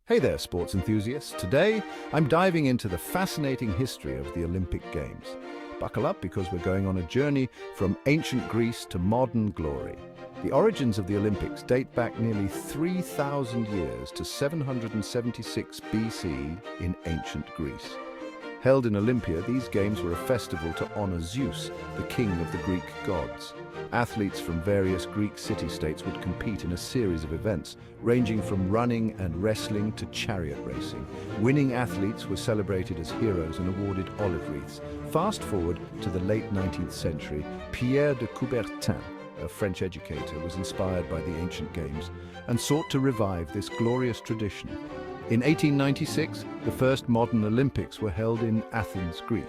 Hey there, sports enthusiasts. Today, I'm diving into the fascinating history of the Olympic Games. Buckle up because we're going on a journey from ancient Greece to modern glory. The origins of the Olympics date back nearly 3,000 years to 776 BC in ancient Greece. Held in Olympia, these games were a festival to honor Zeus, the king of the Greek gods. Athletes from various Greek city-states would compete in a series of events, ranging from running and wrestling to chariot racing. Winning athletes were celebrated as heroes and awarded olive wreaths. Fast forward to the late 19th century, Pierre de Coubertin, a French educator, was inspired by the ancient games and sought to revive this glorious tradition. In 1896, the first modern Olympics were held in Athens, Greece,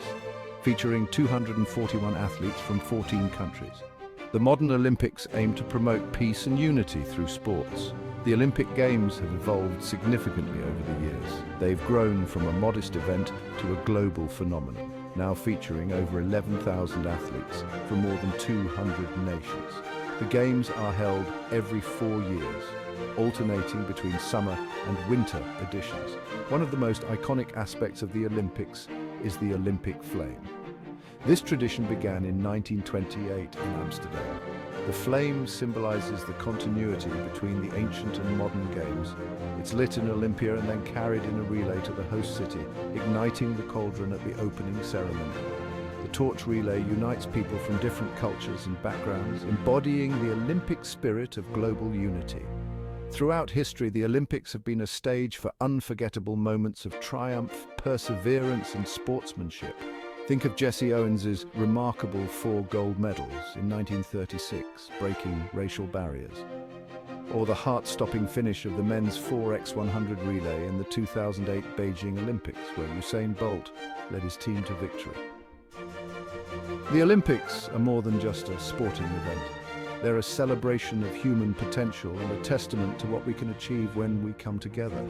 featuring 241 athletes from 14 countries. The modern Olympics aim to promote peace and unity through sports. The Olympic Games have evolved significantly over the years. They've grown from a modest event to a global phenomenon, now featuring over 11,000 athletes from more than 200 nations. The Games are held every 4 years, alternating between summer and winter editions. One of the most iconic aspects of the Olympics is the Olympic flame. This tradition began in 1928 in Amsterdam. The flame symbolizes the continuity between the ancient and modern games. It's lit in Olympia and then carried in a relay to the host city, igniting the cauldron at the opening ceremony. The torch relay unites people from different cultures and backgrounds, embodying the Olympic spirit of global unity. Throughout history, the Olympics have been a stage for unforgettable moments of triumph, perseverance, and sportsmanship. Think of Jesse Owens's remarkable 4 gold medals in 1936, breaking racial barriers. Or the heart-stopping finish of the men's 4x100 relay in the 2008 Beijing Olympics, where Usain Bolt led his team to victory. The Olympics are more than just a sporting event. They're a celebration of human potential and a testament to what we can achieve when we come together.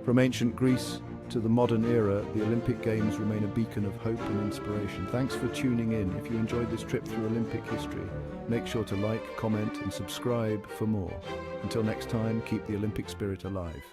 From ancient Greece to the modern era, the Olympic Games remain a beacon of hope and inspiration. Thanks for tuning in. If you enjoyed this trip through Olympic history, make sure to like, comment, and subscribe for more. Until next time, keep the Olympic spirit alive.